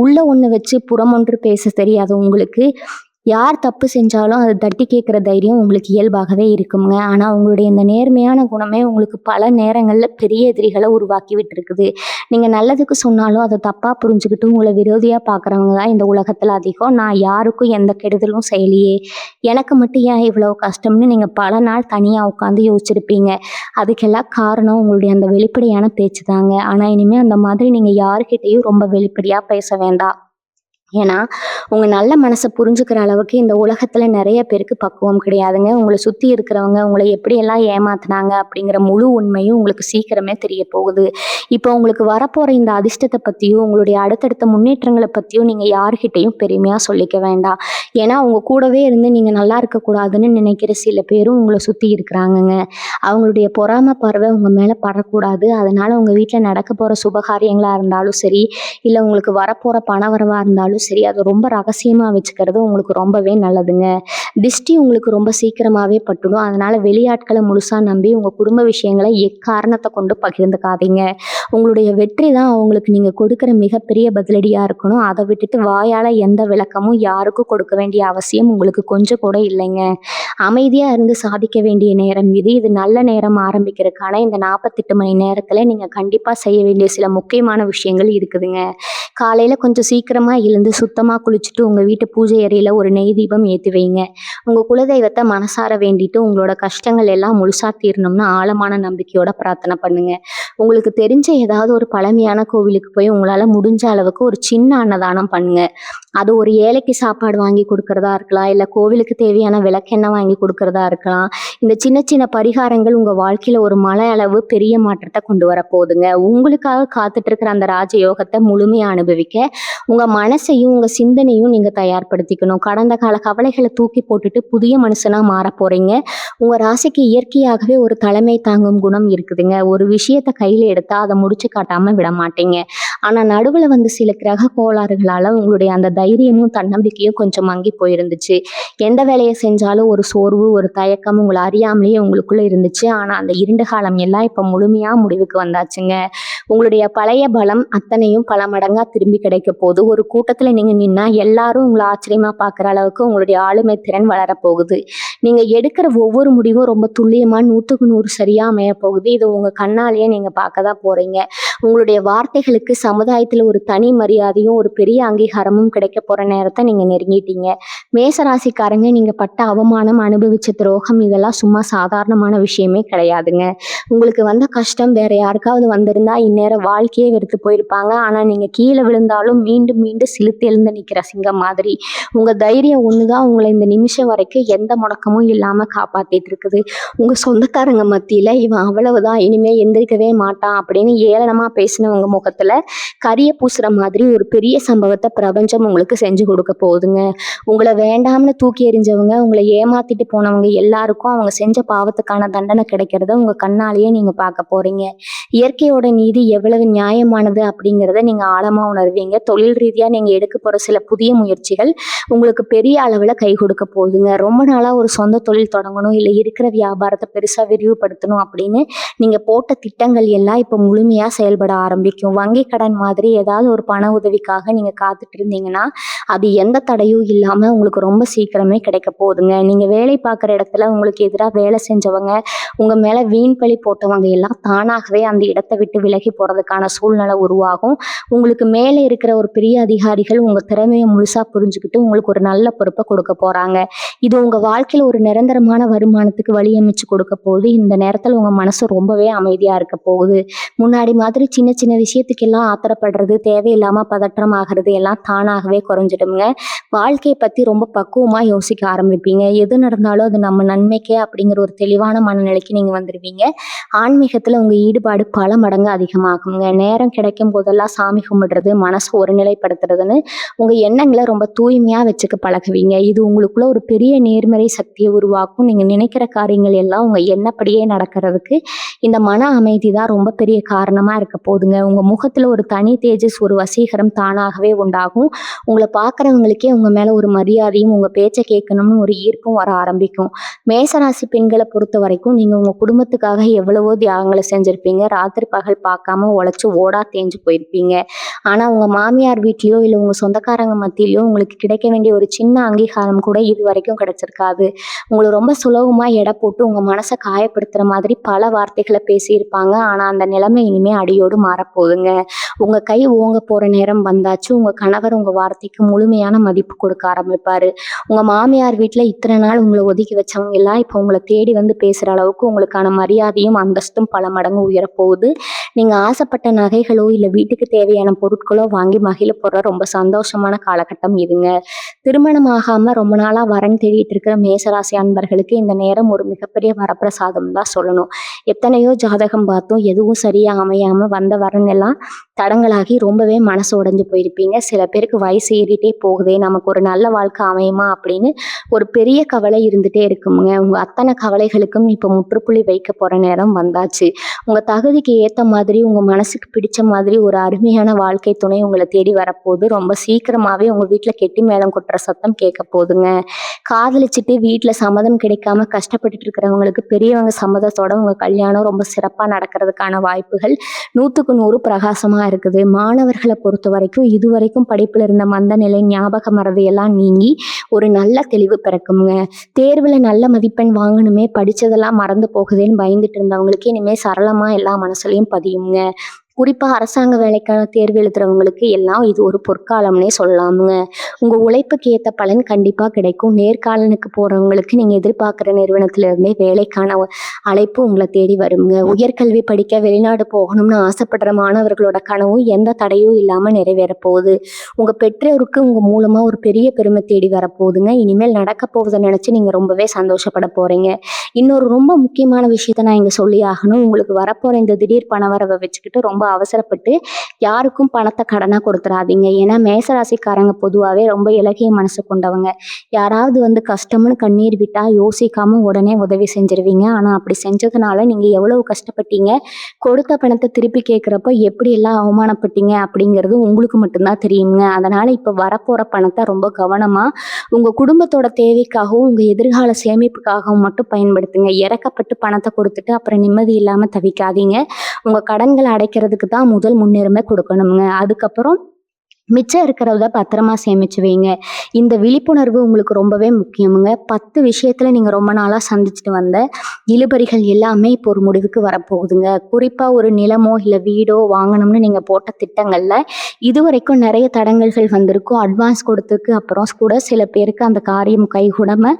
உள்ள ஒண்ணு வச்சு புறம் ஒன்று பேச தெரியாத உங்களுக்கு யார் தப்பு செஞ்சாலும் அதை தட்டி கேட்குற தைரியம் உங்களுக்கு இயல்பாகவே இருக்குங்க. ஆனால் உங்களுடைய இந்த நேர்மையான குணமே உங்களுக்கு பல நேரங்களில் பெரிய எதிரிகளை உருவாக்கி விட்டுருக்குது. நீங்கள் நல்லதுக்கு சொன்னாலும் அதை தப்பாக புரிஞ்சுக்கிட்டு உங்களை விரோதியாக பார்க்குறவங்க தான் இந்த உலகத்தில் அதிகம். நான் யாருக்கும் எந்த கெடுதலும் செய்யலையே, எனக்கு மட்டும் ஏன் இவ்வளோ கஷ்டம்னு நீங்கள் பல நாள் தனியாக உட்காந்து யோசிச்சிருப்பீங்க. அதுக்கெல்லாம் காரணம் உங்களுடைய அந்த வெளிப்படையான பேச்சு தாங்க. ஆனால் இனிமேல் அந்த மாதிரி நீங்கள் யாருக்கிட்டையும் ரொம்ப வெளிப்படையாக பேச வேண்டாம். ஏன்னா உங்க நல்ல மனசை புரிஞ்சுக்கிற அளவுக்கு இந்த உலகத்துல நிறைய பேருக்கு பக்குவம் கிடையாதுங்க. உங்களை சுத்தி இருக்கிறவங்க உங்களை எப்படியெல்லாம் ஏமாத்துனாங்க அப்படிங்கிற முழு உண்மையும் உங்களுக்கு சீக்கிரமே தெரிய போகுது. இப்போ உங்களுக்கு வரப்போற இந்த அதிர்ஷ்டத்தை பத்தியும் உங்களுடைய அடுத்தடுத்த முன்னேற்றங்களை பத்தியும் நீங்க யாருக்கிட்டையும் பெருமையா சொல்லிக்க வேண்டாம். ஏன்னா உங்க கூடவே இருந்து நீங்க நல்லா இருக்கக்கூடாதுன்னு நினைக்கிற சில பேரும் உங்களை சுத்தி இருக்கிறாங்கங்க. அவங்களுடைய பொறாம பார்வை உங்க மேல படக்கூடாது. அதனால உங்க வீட்டுல நடக்க போற சுபகாரியங்களா இருந்தாலும் சரி, இல்ல உங்களுக்கு வரப்போற பண வரவா இருந்தாலும் சரி, அதை ரொம்ப ரகசியமா வச்சுக்கிறது உங்களுக்கு ரொம்பவே நல்லதுங்க. திஷ்டி உங்களுக்கு ரொம்ப சீக்கிரமாவே பட்டுடும். அதனால வெளியாட்கள முழுசா நம்பி உங்க குடும்ப விஷயங்கள எக்காரணத்த கொண்டு பகிர்ந்துக்காதீங்க. உங்களுடைய வெற்றி தான் அவங்களுக்கு நீங்க கொடுக்குற மிகப்பெரிய பதிலடியா இருக்கணும். அத விட்டுட்டு வாயால எந்த விளக்கமும் யாருக்கும் கொடுக்க வேண்டிய அவசியம் உங்களுக்கு கொஞ்சம் கூட இல்லைங்க. அமைதியா இருந்து சாதிக்க வேண்டிய நேரம் இது. இது நல்ல நேரம் ஆரம்பிக்கிறதுக்கான இந்த 48 மணி நேரத்துல நீங்க கண்டிப்பா செய்ய வேண்டிய சில முக்கியமான விஷயங்கள் இருக்குதுங்க. காலையில கொஞ்சம் சீக்கிரமா எழுந்து சுத்தமா குளிச்சுட்டு உங்க வீட்டு பூஜை அறையில ஒரு நெய் தீபம் ஏத்தி வைங்க. உங்க குலதெய்வத்த மனசார வேண்டிட்டு உங்களோட கஷ்டங்கள் எல்லாம் முழுசா தீரணும்னு ஆழமான நம்பிக்கையோட பிரார்த்தனை பண்ணுங்க. உங்களுக்கு தெரிஞ்ச ஏதாவது ஒரு பழமையான கோவிலுக்கு போய் உங்களால முடிஞ்ச அளவுக்கு ஒரு சின்ன அன்னதானம் பண்ணுங்க. அது ஒரு ஏழைக்கு சாப்பாடு வாங்கி கொடுக்கறதா இருக்கலாம், இல்ல கோவிலுக்கு தேவையான விளக்கெண்ணெய் வாங்கி கொடுக்கறதா இருக்கலாம். இந்த சின்ன சின்ன பரிகாரங்கள் உங்க வாழ்க்கையில ஒரு மலை அளவு பெரிய மாற்றத்தை கொண்டு வர போகுதுங்க. உங்களுக்காக காத்துட்டு இருக்கிற அந்த ராஜயோகத்தை முழுமையா அனுபவிக்க உங்க மனசையும் உங்க சிந்தனையும் நீங்க தயார்படுத்திக்கணும். கடந்த கால கவலைகளை தூக்கி போட்டுட்டு புதிய மனுஷனா மாற போறீங்க. உங்க ராசிக்கு இயற்கையாகவே ஒரு தலைமை தாங்கும் குணம் இருக்குதுங்க. ஒரு விஷயத்த கையில எடுத்தா அதை முடிச்சு காட்டாம விட மாட்டீங்க. ஆனா நடுவுல வந்து சில கிரக கோளாறுகளால உங்களுடைய அந்த தைரியமும் தன்னம்பிக்கையும் கொஞ்சம் மங்கி போயிருந்துச்சு. எந்த வேலையை செஞ்சாலும் ஒரு சோர்வு, ஒரு தயக்கம் உங்களை அறியாமலேயே உங்களுக்குள்ள இருந்துச்சு. ஆனா அந்த இருண்ட காலம் எல்லாம் இப்ப முழுமையா முடிவுக்கு வந்தாச்சுங்க. உங்களுடைய பழைய பலம் அத்தனையும் பல மடங்கா திரும்பி கிடைக்க போகுது. ஒரு கூட்டத்துல நீங்க நின்னா எல்லாரும் உங்களை ஆச்சரியமா பார்க்குற அளவுக்கு உங்களுடைய ஆளுமை திறன் வளரப்போகுது. நீங்க எடுக்கிற ஒவ்வொரு முடிவும் ரொம்ப துல்லியமா 100க்கு 100 சரியா அமைய போகுது. இது உங்க கண்ணாலேயே நீங்க பார்க்க தான் போறீங்க. உங்களுடைய வார்த்தைகளுக்கு சமுதாயத்துல ஒரு தனி மரியாதையும் ஒரு பெரிய அங்கீகாரமும் கிடைக்க போற நேரத்தை நீங்க நெருங்கிட்டீங்க. மேசராசிக்காரங்க, நீங்க பட்ட அவமானம், அனுபவிச்ச துரோகம் இதெல்லாம் சும்மா சாதாரணமான விஷயமே கிடையாதுங்க. உங்களுக்கு வந்த கஷ்டம் வேற யாருக்காவது வந்திருந்தா இந்நேரம் வாழ்க்கையே வெறுத்து போயிருப்பாங்க. ஆனா நீங்க கீழே விழுந்தாலும் மீண்டும் மீண்டும் சிலிர்த்து எழுந்து நிக்கிற சிங்கம் மாதிரி உங்க தைரியம் ஒண்ணுதான் உங்களை இந்த நிமிஷம் வரைக்கும் எந்த முடக்கமும் இல்லாம காப்பாத்திட்டு இருக்குது. உங்க சொந்தக்காரங்க மத்தியில இவன் அவ்வளவுதான், இனிமே எந்திரிக்கவே மாட்டான் அப்படின்னு ஏளனமா பேசினவங்க முகத்துல கரிய பூசுற மாதிரி ஒரு பெரிய சம்பவத்தை பிரபஞ்சம் உங்களுக்கு செஞ்சு கொடுக்க போகுதுங்க. உங்களை வேண்டாம்னு தூக்கி எறிஞ்சவங்க, உங்களை ஏமாத்திட்டு போனவங்க எல்லாருக்கும் அவங்க செஞ்ச பாவத்துக்கான தண்டனை கிடைக்கிறத உங்க கண்ணாலேயே நீங்க பார்க்க போறீங்க. இயற்கையோட நீதி எவ்வளவு நியாயமானது அப்படிங்கிறத நீங்க ஆழமா உணர்வீங்க. தொழில் ரீதியா நீங்க எடுக்க போற சில புதிய முயற்சிகள் உங்களுக்கு பெரிய அளவுல கை கொடுக்க போகுதுங்க. ரொம்ப நாளா ஒரு சொந்த தொழில் தொடங்கணும், இல்லை இருக்கிற வியாபாரத்தை பெருசா விரிவுபடுத்தணும் அப்படின்னு நீங்க போட்ட திட்டங்கள் எல்லாம் இப்ப முழுமையா செயல்பட ஆரம்பிக்கும். வங்கி கடன் மாதிரி ஏதாவது ஒரு பண உதவிக்காக நீங்க காத்துட்டு இருந்தீங்கன்னா அது எந்த தடையும் இல்லாம உங்களுக்கு ரொம்ப சீக்கிரமே கிடைக்க போகுதுங்க. நீங்க வேலை பார்க்குற இடத்துல உங்களுக்கு எதிராக வேலை செஞ்சவங்க, உங்க மேல வீண் பழி போட்டவங்க எல்லாம் தானாகவே அந்த இடத்தை விட்டு விலகி போறதுக்கான சூழ்நிலை உருவாகும். உங்களுக்கு மேலே இருக்கிற ஒரு பெரிய அதிகாரிகள் உங்க திறமையை முழுசா புரிஞ்சுக்கிட்டு உங்களுக்கு ஒரு நல்ல பொறுப்பை கொடுக்க போறாங்க. இது உங்க வாழ்க்கையில ஒரு நிரந்தரமான வருமானத்துக்கு வழியமைச்சு கொடுக்க போகுது. இந்த நேரத்துல உங்க மனசு ரொம்பவே அமைதியா இருக்க போகுது. முன்னாடி மாதிரி சின்ன சின்ன விஷயத்துக்கெல்லாம் ஆத்திரப்படுறது, தேவையில்லாம பதற்றம் ஆகிறது எல்லாம் தானாகவே குறைஞ்சிடுங்க. வாழ்க்கையை பத்தி ரொம்ப பக்குவமா யோசிக்க ஆரம்பிப்பீங்க. எது நடந்தாலும் அது நம்ம நன்மைக்கே அப்படிங்கிற ஒரு தெளிவான மனநிலைக்கு நீங்க வந்துடுவீங்க. ஆன்மீகத்துல உங்க ஈடுபாடு பல மடங்கு அதிகமாகுங்க. நேரம் கிடைக்கும் போதெல்லாம் சாமி கும்பிடுறது, மனசை ஒருநிலைப்படுத்துறதுன்னு உங்க எண்ணங்களை ரொம்ப தூய்மையா வச்சுக்க பழகுவீங்க. இது உங்களுக்குள்ள ஒரு பெரிய நேர்மறை சக்தியை உருவாக்கும். நீங்க நினைக்கிற காரியங்கள் எல்லாம் உங்க எண்ணப்படியே நடக்கிறதுக்கு இந்த மன அமைதி தான் ரொம்ப பெரிய காரணமா இருக்க போகுதுங்க. உங்க முகத்துல ஒரு தனி தேஜஸ், ஒரு வசீகரம் தானாகவே உண்டாகும். உங்களை பார்க்குறவங்களுக்கே உங்க மேல ஒரு மரியாதையும் உங்க பேச்சை கேட்கணும்னு ஒரு ஈர்ப்பும் வர ஆரம்பிக்கும். மேசராசி பெண்களை பொறுத்த வரைக்கும் நீங்க உங்க குடும்பத்துக்காக எவ்வளவோ தியாகங்களை செஞ்சிருப்பீங்க. ராத்திரி பகல் பார்க்காம உழைச்சு ஓடா தேஞ்சு போயிருப்பீங்க. ஆனா உங்க மாமியார் வீட்லயோ இல்லை உங்க சொந்தக்காரங்க மத்தியிலயோ உங்களுக்கு கிடைக்க வேண்டிய ஒரு சின்ன அங்கீகாரம் கூட இது வரைக்கும் கிடைச்சிருக்காது. உங்களை ரொம்ப சுலபமா எடை போட்டு உங்க மனசை காயப்படுத்துற மாதிரி பல வார்த்தைகளை பேசியிருப்பாங்க. ஆனா அந்த நிலைமை இனிமே அடியோடு மாறப்போகுதுங்க. உங்க கை ஓங்க போற நேரம் வந்தாச்சு. உங்க கணவர் உங்க வார்த்தைக்கு முழுமையான மதிப்பு கொடுக்க ஆரம்பிப்பாரு. உங்க மாமியார் வீட்டுல இத்தனை நாள் உங்களை ஒதுக்கி வச்சவங்க எல்லாம் இப்ப உங்களை தேடி வந்து பேசுற அளவுக்கு உங்களுக்கான மரியாதையும் அந்தஸ்தும் பல மடங்கு உயரப்போகுது. நீங்க ஆசைப்பட்ட நகைகளோ இல்லை வீட்டுக்கு தேவையான பொருட்களோ வாங்கி மகிழ போற ரொம்ப சந்தோஷமான காலகட்டம் இதுங்க. திருமணம் ஆகாம ரொம்ப நாளா வரன் தேடிட்டு இருக்கிற மேசராசி அன்பர்களுக்கு இந்த நேரம் ஒரு மிகப்பெரிய வரப்பிரசாதம் தான் சொல்லணும். எத்தனையோ ஜாதகம் பார்த்தோம், எதுவும் சரியா அமையாம வந்த வரன் எல்லாம் தடங்கலாகி ரொம்பவே மனசு உடைஞ்சு போயிருப்பீங்க. சில பேருக்கு வயசு ஏறிட்டே போகுதே, நமக்கு ஒரு நல்ல வாழ்க்கை அமையுமா அப்படின்னு ஒரு பெரிய கவலை இருந்துட்டே இருக்குமுங்க. உங்க அத்தனை கவலைகளுக்கும் இப்போ முற்றுப்புள்ளி வைக்க போற நேரம் வந்தாச்சு. உங்க தகுதிக்கு ஏத்த மாதிரி, உங்க மனசுக்கு பிடிச்ச மாதிரி ஒரு அருமையான வாழ்க்கை துணை உங்களை தேடி வரப்போகுது. ரொம்ப சீக்கிரமாவே உங்க வீட்ல கெட்டி மேளம் கொட்டுற சத்தம் கேட்க போகுதுங்க. காதலிச்சுட்டு வீட்ல சம்மதம் கிடைக்காம கஷ்டப்பட்டுட்டு இருக்கிறவங்களுக்கு பெரியவங்க சம்மதத்தோட உங்க கல்யாணம் ரொம்ப சிறப்பா நடக்கிறதுக்கான வாய்ப்புகள் 100க்கு 100 பிரகாசமா இருக்குது. மாணவர்களை பொறுத்த வரைக்கும் இதுவரைக்கும் படிப்புல இருந்த மந்த நிலை, ஞாபக மறதி எல்லாம் நீங்கி ஒரு நல்ல தெளிவு பிறக்குங்க. தேர்வுல நல்ல மதிப்பெண் வாங்கணுமே, படிச்சதெல்லாம் மறந்து போகுதேன்னு பயந்துட்டு இருந்தவங்களுக்கு இனிமே சரளமா எல்லா மனசுலயும் பதியுங்க. குறிப்பா அரசாங்க வேலைக்கான தேர்வு எழுதுறவங்களுக்கு எல்லாம் இது ஒரு பொற்காலம்னே சொல்லலாமுங்க. உங்க உழைப்புக்கு ஏத்த பலன் கண்டிப்பா கிடைக்கும். நேர்காணலுக்கு போறவங்களுக்கு நீங்க எதிர்பார்க்குற நிறுவனத்துல இருந்தே வேலைக்கான அழைப்பு உங்களை தேடி வருங்க. உயர்கல்வி படிக்க வெளிநாடு போகணும்னு ஆசைப்படுற மாணவர்களோட கனவும் எந்த தடையும் இல்லாம நிறைவேற போகுது. உங்க பெற்றோருக்கு உங்க மூலமா ஒரு பெரிய பெருமை தேடி வரப்போகுதுங்க. இனிமேல் நடக்க போவதை நினைச்சு நீங்க ரொம்பவே சந்தோஷப்பட போறீங்க. இன்னொரு ரொம்ப முக்கியமான விஷயத்த நான் இங்க சொல்லி ஆகணும். உங்களுக்கு வரப்போற இந்த திடீர் பணவரவை வச்சுக்கிட்டு ரொம்ப அவசரப்பட்டு யாருக்கும் பணத்தை கடனா கொடுத்துறாதீங்க. ஏன்னா மேசராசிக்காரங்க பொதுவாகவே ரொம்ப இலகிய மனசு கொண்டவங்க. யாராவது வந்து கஷ்டம்னு கண்ணீர் விட்டா யோசிக்காம உடனே உதவி செஞ்சிருவீங்க. ஆனா அப்படி செஞ்சதுனால நீங்க எவ்வளவு கஷ்டப்பட்டீங்க, கொடுத்த பணத்தை திருப்பி கேட்குறப்ப எப்படி எல்லாம் அவமானப்பட்டீங்க அப்படிங்கிறது உங்களுக்கு மட்டும்தான் தெரியுங்க. அதனால இப்ப வரப்போற பணத்தை ரொம்ப கவனமா உங்க குடும்பத்தோட தேவைக்காகவும் உங்க எதிர்கால சேமிப்புக்காகவும் மட்டும் பயன்படுத்துங்க. இறக்கப்பட்டு பணத்தை கொடுத்துட்டு அப்புறம் நிம்மதி இல்லாம தவிக்காதீங்க. உங்க கடன்களை அடைக்கிறதுக்கு தான் முதல் முன்னுரிமை கொடுக்கணுங்க. அதுக்கப்புறம் மிச்சம் இருக்கிறத பத்திரமா சேமிச்சு வைங்க. இந்த விழிப்புணர்வு உங்களுக்கு ரொம்பவே முக்கியமுங்க. 10 விஷயத்துல நீங்க ரொம்ப நாளா சந்திச்சுட்டு வந்த இழுபறிகள் எல்லாமே இப்போ ஒரு முடிவுக்கு வரப்போகுதுங்க. குறிப்பா ஒரு நிலமோ இல்லை வீடோ வாங்கணும்னு நீங்க போட்ட திட்டங்கள்ல இதுவரைக்கும் நிறைய தடங்கல்கள் வந்திருக்கும். அட்வான்ஸ் கொடுத்துருக்கு அப்புறம் கூட சில பேருக்கு அந்த காரியம் கைகூடாம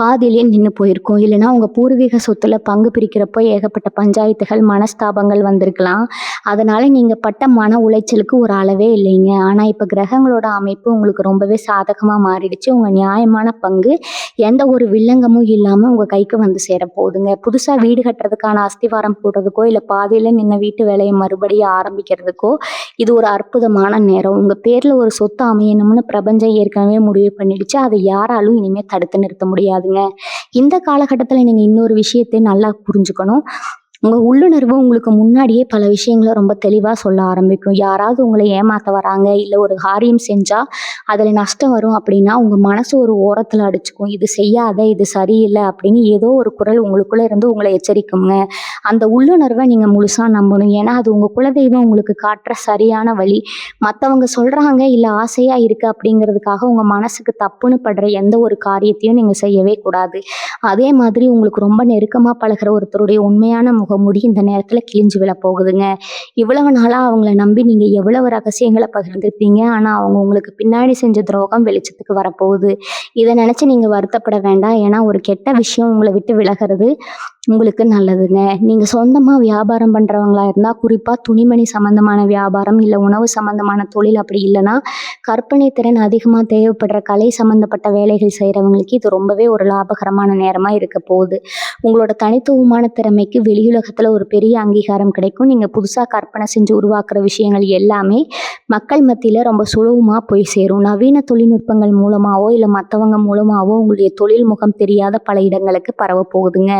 பாதியிலேயே நின்று போயிருக்கும். இல்லைன்னா உங்க பூர்வீக சொத்துல பங்கு பிரிக்கிறப்போ ஏகப்பட்ட பஞ்சாயத்துகள், மனஸ்தாபங்கள் வந்திருக்கலாம். அதனால நீங்க பட்ட மன உளைச்சலுக்கு ஒரு அளவே இல்லைங்க. ஆனா இப்ப கிரகங்களோட அமைப்பு உங்களுக்கு ரொம்பவே சாதகமா மாறிடுச்சு. உங்க நியாயமான பங்கு எந்த ஒரு வில்லங்கமும் இல்லாம உங்க கைக்கு வந்து சேர போகுதுங்க. புதுசா வீடு கட்டுறதுக்கான அஸ்திவாரம் போடுறதுக்கோ இல்ல பாதியில நின்ன வீட்டு வேலையை மறுபடியும் ஆரம்பிக்கிறதுக்கோ இது ஒரு அற்புதமான நேரம். உங்க பேர்ல ஒரு சொத்து அமையணும்னு பிரபஞ்சம் ஏற்கனவே முடிவு பண்ணிடுச்சு. அதை யாராலும் இனிமே தடுத்து நிறுத்த முடியாதுங்க. இந்த காலகட்டத்துல நீங்க இன்னொரு விஷயத்தை நல்லா புரிஞ்சுக்கணும். உங்க உள்ளுணர்வு உங்களுக்கு முன்னாடியே பல விஷயங்களை ரொம்ப தெளிவா சொல்ல ஆரம்பிக்கும். யாராவது உங்களை ஏமாத்த வராங்க, இல்ல ஒரு காரியம் செஞ்சா அதுல நஷ்டம் வரும் அப்படின்னா உங்க மனசு ஒரு ஓரத்துல அடிச்சுக்கும். இது செய்யாத, இது சரியில்லை அப்படின்னு ஏதோ ஒரு குரல் உங்களுக்குள்ள இருந்து உங்களை எச்சரிக்குங்க. அந்த உள்ளுணர்வை நீங்க முழுசா நம்பணும். ஏன்னா அது உங்க குலதெய்வம் உங்களுக்கு காட்டுற சரியான வழி. மத்தவங்க சொல்றாங்க இல்ல ஆசையா இருக்கு அப்படிங்கிறதுக்காக உங்க மனசுக்கு தப்புன்னு படுற எந்த ஒரு காரியத்தையும் நீங்க செய்யவே கூடாது. அதே மாதிரி உங்களுக்கு ரொம்ப நெருக்கமா பழகுற ஒருத்தருடைய உண்மையான முகமூடி இந்த நேரத்துல கிழிஞ்சு விழ போகுதுங்க. இவ்வளவு நாளா அவங்கள நம்பி நீங்க எவ்வளவு ரகசியங்களை பகிர்ந்துருப்பீங்க. ஆனா அவங்க உங்களுக்கு பின்னாடி செஞ்ச துரோகம் வெளிச்சத்துக்கு வரப்போகுது. இதை நினைச்சு நீங்க வருத்தப்பட வேண்டாம். ஏன்னா ஒரு கெட்ட விஷயம் உங்களை விட்டு விலகிறது உங்களுக்கு நல்லதுங்க. நீங்க சொந்தமா வியாபாரம் பண்றவங்களா இருந்தா குறிப்பா துணிமணி சம்பந்தமான வியாபாரம் இல்ல உணவு சம்பந்தமான தொழில், அப்படி இல்லைன்னா கற்பனை திறன் அதிகமா தேவைப்படுற கலை சம்பந்தப்பட்ட வேலைகள் செய்யறவங்களுக்கு இது ரொம்பவே ஒரு லாபகரமான நேரமா இருக்க போகுது. உங்களோட தனித்துவமான திறமைக்கு வெளியுலகத்துல ஒரு பெரிய அங்கீகாரம் கிடைக்கும். நீங்க புதுசா கற்பனை செஞ்சு உருவாக்குற விஷயங்கள் எல்லாமே மக்கள் மத்தியில ரொம்ப சுலபமா போய் சேரும். நவீன தொழில்நுட்பங்கள் மூலமாவோ இல்ல மற்றவங்க மூலமாவோ உங்களுடைய தொழில் முகம் தெரியாத பல இடங்களுக்கு பரவ போகுதுங்க.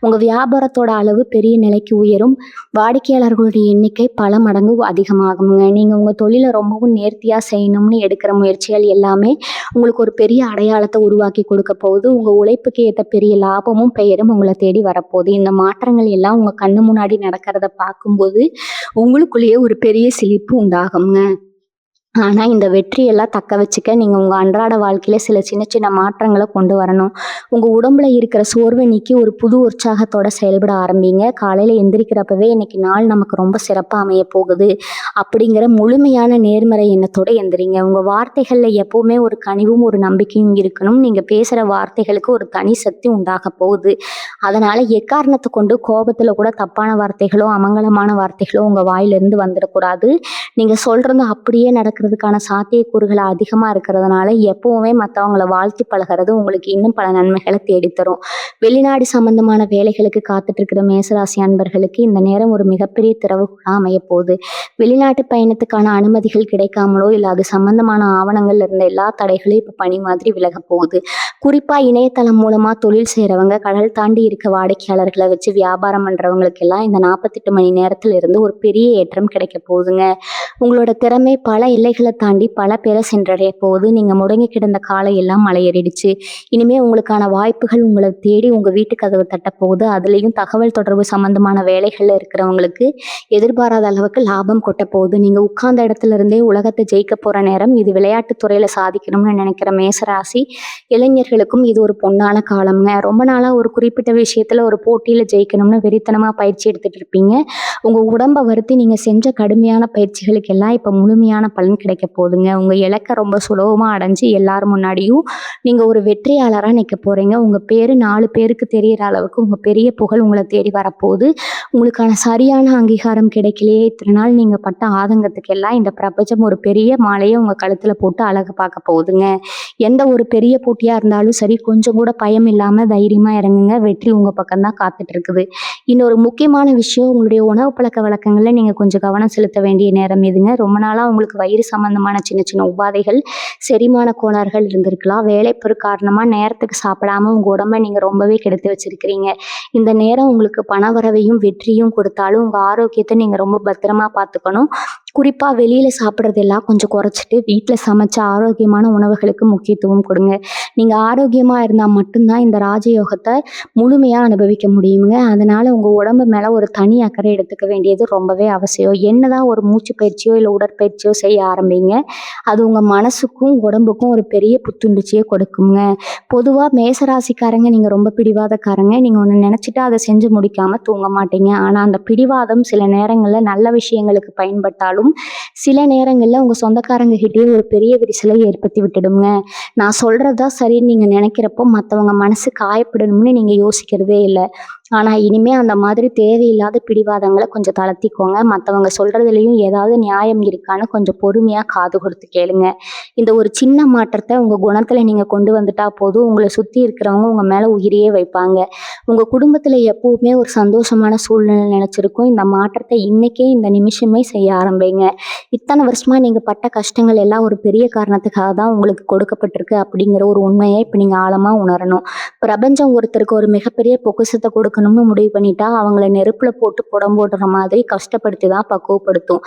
உங்க வியாபாரத்தோட அளவு பெரிய நிலைக்கு உயரும். வாடிக்கையாளர்களுடைய எண்ணிக்கை பல மடங்கு அதிகமாகுங்க. நீங்க உங்க தொழிலை ரொம்பவும் நேர்த்தியா செய்யணும்னு எடுக்கிற முயற்சிகள் எல்லாமே உங்களுக்கு ஒரு பெரிய அடையாளத்தை உருவாக்கி கொடுக்க போகுது. உங்க உழைப்புக்கு ஏற்ற பெரிய லாபமும் பெயரும் உங்களை தேடி வரப்போகுது. இந்த மாற்றங்கள் எல்லாம் உங்க கண்ணு முன்னாடி நடக்கிறத பார்க்கும்போது உங்களுக்குள்ளேயே ஒரு பெரிய சிலிர்ப்பு உண்டாகுங்க. ஆனா இந்த வெற்றியெல்லாம் தக்க வச்சுக்க நீங்க உங்க அன்றாட வாழ்க்கையில சில சின்ன சின்ன மாற்றங்களை கொண்டு வரணும். உங்க உடம்புல இருக்கிற சோர்வை நீக்கி ஒரு புது உற்சாகத்தோட செயல்பட ஆரம்பிங்க. காலையில எந்திரிக்கிறப்பவே இன்னைக்கு நாள் நமக்கு ரொம்ப சிறப்பா அமைய போகுது அப்படிங்கிற முழுமையான நேர்மறை எண்ணத்தோட எந்திரிங்க. உங்க வார்த்தைகள்ல எப்பவுமே ஒரு கனிவும் ஒரு நம்பிக்கையும் இருக்கணும். நீங்க பேசுற வார்த்தைகளுக்கு ஒரு தனி சக்தி உண்டாக போகுது. அதனால எக்காரணத்தை கொண்டு கோபத்துல கூட தப்பான வார்த்தைகளோ அமங்கலமான வார்த்தைகளோ உங்க வாயிலிருந்து வந்துடக்கூடாது. நீங்க சொல்றது அப்படியே நடக்கிறது கிடைக்கிறதுக்கான சாத்தியக்கூறுகள் அதிகமா இருக்கிறதுனால, எப்பவுமே மத்தவங்கள வாழ்த்தி பழகுறது உங்களுக்கு இன்னும் பல நன்மைகள தேடித்தரும். வெளிநாடு சம்பந்தமான வேலைகளுக்கு காத்துட்டு இருக்கிற மேசராசி அன்பர்களுக்கு இந்த நேரம் ஒரு மிகப்பெரிய திறவுகோலா அமையப் போகுது. வெளிநாட்டு பயணத்துக்கான அனுமதிகள் கிடைக்காமலோ, இல்ல அது சம்பந்தமான ஆவணங்கள்ல இருந்த எல்லா தடைகளும் இப்ப பனி மாதிரி விலகப் போகுது. குறிப்பா இணையதளம் மூலமா தொழில் செய்றவங்க, கடல் தாண்டி இருக்க வாடிக்கையாளர்கள வச்சு வியாபாரம் பண்றவங்களுக்கெல்லாம் இந்த 48 மணி நேரத்துல இருந்து ஒரு பெரிய ஏற்றம் கிடைக்க போகுதுங்க. உங்களோட திறமை பல எல்லைகள தாண்டி பல பேர சென்றடைய போகுது. நீங்க முடங்கி கிடந்த காலம் எல்லாம் மலையேறிடுச்சு. இனிமே உங்களுக்கான வாய்ப்புகள் உங்கள தேடி உங்க வீட்டு கதவு தட்டப் போகுது. அதுலயும் தகவல் தொடர்பு சம்பந்தமான வேலைகள்ல இருக்கிறவங்களுக்கு எதிர்பாராத அளவுக்கு லாபம் கொட்டப் போகுது. நீங்க உட்கார்ந்த இடத்துல இருந்தே உலகத்தை ஜெயிக்க போற நேரம் இது. விளையாட்டுத் துறையில சாதிக்கணும்னு நினைக்கிற மேசராசி இளைஞர்களுக்கும் இது ஒரு பொன்னான காலம்ங்க. ரொம்ப நாளா ஒரு குறிப்பிட்ட விஷயத்துல ஒரு போட்டியில ஜெயிக்கணும்னு வெறித்தனமா பயிற்சி எடுத்துட்டு இருப்பீங்க. உங்க உடம்ப வருத்தி நீங்க செஞ்ச கடுமையான பயிற்சிகளுக்கு எல்லாம் இப்ப முழுமையான பலன் கிடைக்க போகுதுங்க. உங்க இலக்க ரொம்ப சுலபமா அடைஞ்சு எல்லார் முன்னாடியும் நீங்க ஒரு வெற்றியாளரா நிக்க போறீங்க. உங்க பேரு 4 பேருக்கு தெரியற அளவுக்கு உங்க பெரிய புகழ் உங்களை தேடி வரப்போகுது. உங்களுக்கான சரியான அங்கீகாரம் கிடைக்கலையே, இத்தனை நாள் நீங்க பட்ட ஆதங்கத்துக்கு எல்லாம் இந்த பிரபஞ்சம் ஒரு பெரிய மாலையை உங்க கழுத்துல போட்டு அழகு பார்க்க போகுதுங்க. எந்த ஒரு பெரிய போட்டியா இருந்தாலும் சரி, கொஞ்சம் கூட பயம் இல்லாம தைரியமா இறங்குங்க. வெற்றி உங்க பக்கம் தான் காத்துட்டு இருக்குது. இன்னொரு முக்கியமான விஷயம், உங்களுடைய உணவு பழக்க வழக்கங்கள்ல நீங்க கொஞ்சம் கவனம் செலுத்த வேண்டிய நேரம் இதுங்க. ரொம்ப நாளா உங்களுக்கு வயிறு சம்பந்தமான சின்ன சின்ன உபாதைகள், செரிமான கோளாறுகள் இருந்திருக்கலாம். வேலைப்பளு காரணமா நேரத்துக்கு சாப்பிடாம உங்க உடம்ப நீங்க ரொம்பவே கெடுத்து வச்சிருக்கிறீங்க. இந்த நேரம் உங்களுக்கு பணவரவையும் வெற்றியும் கொடுத்தாலும் உங்க ஆரோக்கியத்தை நீங்க ரொம்ப பத்திரமா பார்த்துக்கணும். குறிப்பா வெளியில சாப்பிட்றதெல்லாம் கொஞ்சம் குறைச்சிட்டு வீட்ல சமைச்ச ஆரோக்கியமான உணவுகளுக்கு முக்கியத்துவம் கொடுங்க. நீங்க ஆரோக்கியமா இருந்தா மட்டும்தான் இந்த ராஜயோகத்தை முழுமையா அனுபவிக்க முடியுங்க. அதனால உங்க உடம்பு மேல ஒரு தனி அக்கறை எடுத்துக்க வேண்டியது ரொம்பவே அவசியம். என்னதான் ஒரு மூச்சு பயிற்சியோ இல்லை உடற்பயிற்சியோ செய்ய ஆரம்பிங்க, அது உங்க மனசுக்கும் உடம்புக்கும் ஒரு பெரிய புத்துணர்ச்சியை கொடுக்குங்க. பொதுவா மேசராசிக்காரங்க நீங்க ரொம்ப பிடிவாதக்காரங்க. நீங்க ஒன்று நினைச்சிட்டு அதை செஞ்சு முடிக்காம தூங்க மாட்டீங்க. ஆனா அந்த பிடிவாதம் சில நேரங்கள்ல நல்ல விஷயங்களுக்கு பயன்பட்டாலும் சில நேரங்கள்ல உங்க சொந்தக்காரங்க கிட்டயே ஒரு பெரிய விரிசலை ஏற்படுத்தி விட்டுடுங்க. நான் சொல்றதா சரின்னு நீங்க நினைக்கிறப்போ மற்றவங்க மனசு காயப்படணும்னு நீங்க யோசிக்கிறதே இல்லை. ஆனா இனிமே அந்த மாதிரி தேவையில்லாத பிடிவாதங்களை கொஞ்சம் தளர்த்திக்கோங்க. மற்றவங்க சொல்றதுலயும் ஏதாவது நியாயம் இருக்கான்னு கொஞ்சம் பொறுமையா காது கொடுத்து கேளுங்க. இந்த ஒரு சின்ன மாற்றத்தை உங்க குணத்துல நீங்க கொண்டு வந்துட்டா போதும், உங்களை சுத்தி இருக்கிறவங்க உங்க மேல உயிரையே வைப்பாங்க. உங்க குடும்பத்துல எப்பவுமே ஒரு சந்தோஷமான சூழ்நிலை நினைச்சிருக்கும். இந்த மாற்றத்தை இன்னைக்கே இந்த நிமிஷமே செய்ய ஆரம்பிங்க. இத்தனை வருஷமா நீங்க பட்ட கஷ்டங்கள் எல்லாம் ஒரு பெரிய காரணத்துக்காக தான் உங்களுக்கு கொடுக்கப்பட்டிருக்கு அப்படிங்கிற ஒரு உண்மையை இப்ப நீங்க ஆழமா உணரணும். பிரபஞ்சம் ஒருத்தருக்கு ஒரு மிகப்பெரிய பொக்கிஷத்தை கொடுக்கணும்னு முடிவு பண்ணிட்டா அவங்கள நெருப்புல போட்டு புடம்போடுற மாதிரி கஷ்டப்படுத்தி தான் பக்குவப்படுத்தும்.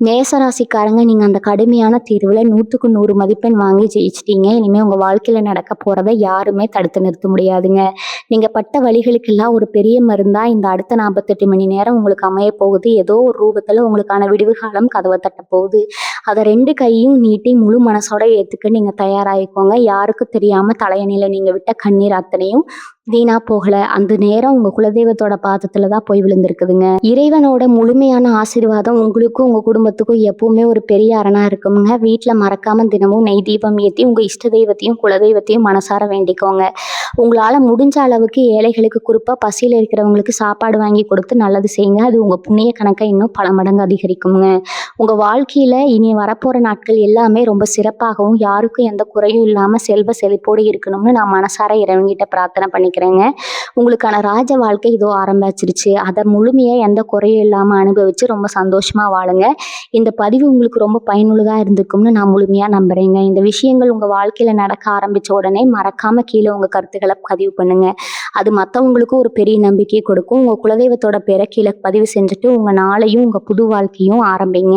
மேசராசிக்காரங்க நீங்க அந்த கடுமையான தீர்வுல 100க்கு 100 மதிப்பெண் வாங்கி ஜெயிச்சிட்டீங்க. இனிமே உங்க வாழ்க்கையில நடக்க போறதை யாருமே தடுத்து நிறுத்த முடியாதுங்க. நீங்க பட்ட வலிகளுக்கெல்லாம் ஒரு பெரிய மருந்தா இந்த அடுத்த 48 மணி நேரம் உங்களுக்கு அமைய போகுது. ஏதோ ஒரு ரூபத்துல உங்களுக்கான விடிவு காலம் கதவை தட்ட போகுது. அதை 2 கையும் நீட்டி முழு மனசோட ஏத்துக்க நீங்க தயாராகிக்கோங்க. யாருக்கும் தெரியாம தலையணையில நீங்க விட்ட கண்ணீர் அத்தனையும் வீணா போகல. அந்த நேரம் உங்க குலதெய்வத்தோட பாதத்துலதான் போய் விழுந்திருக்குதுங்க. இறைவனோட முழுமையான ஆசீர்வாதம் உங்களுக்கும் உங்க குடும்பத்துக்கும் எப்பவுமே ஒரு பெரிய அரணா இருக்குங்க. வீட்டுல மறக்காம தினமும் நெய் தீபம் ஏத்தி உங்க இஷ்ட தெய்வத்தையும் குலதெய்வத்தையும் மனசார வேண்டிக்கோங்க. உங்களால முடிஞ்ச அளவுக்கு ஏழைகளுக்கு, குறிப்பா பசியில இருக்கிறவங்களுக்கு சாப்பாடு வாங்கி கொடுத்து நல்லது செய்யுங்க. அது உங்க புண்ணிய கணக்கை இன்னும் பல மடங்கு அதிகரிக்குங்க. உங்க வாழ்க்கையில இனி வரப்போற நாட்கள் எல்லாமே ரொம்ப சிறப்பாகவும் யாருக்கும் எந்த குறையும் இல்லாம செல்வ செழிப்போடு இருக்கணும்னு நான் மனசார இறைவன்கிட்ட பிரார்த்தனை பண்ணிக்கிறேங்க. உங்களுக்கான ராஜ வாழ்க்கை இதோ ஆரம்பிச்சிருச்சு. அதை முழுமையா எந்த குறையும் இல்லாம அனுபவிச்சு ரொம்ப சந்தோஷமா வாழுங்க. இந்த பதிவு உங்களுக்கு ரொம்ப பயனுள்ளதா இருந்திருக்கும்னு நான் முழுமையா நம்புறேங்க. இந்த விஷயங்கள் உங்க வாழ்க்கையில நடக்க ஆரம்பிச்ச உடனே மறக்காம கீழே உங்க கருத்துக்களை பதிவு பண்ணுங்க. அது மற்றவங்களுக்கும் ஒரு பெரிய நம்பிக்கையை கொடுக்கும். உங்க குலதெய்வத்தோட பேரை கீழே பதிவு செஞ்சுட்டு உங்க நாளையும் உங்க புது வாழ்க்கையும் ஆரம்பிங்க.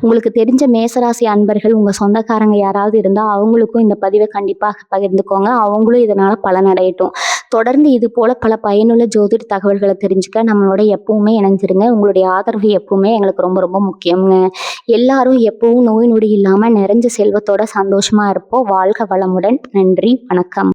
உங்களுக்கு தெரிஞ்ச மேசராசி அன்பர்கள் உங்க சொந்தக்காரங்க யாராவது இருந்தா அவங்களுக்கும் இந்த பதிவை கண்டிப்பாக பகிர்ந்துக்கோங்க. அவங்களும் இதனால பலனடையட்டும். தொடர்ந்து இது போல பல பயனுள்ள ஜோதிட தகவல்களை தெரிஞ்சுக்க நம்மளோட எப்பவுமே இணைஞ்சிருங்க. உங்களுடைய ஆதரவு எப்பவுமே எங்களுக்கு ரொம்ப ரொம்ப முக்கியங்க. எல்லாரும் எப்பவும் நோய் நொடி இல்லாம நிறைஞ்ச செல்வத்தோட சந்தோஷமா இருப்போம். வாழ்க வளமுடன். நன்றி, வணக்கம்.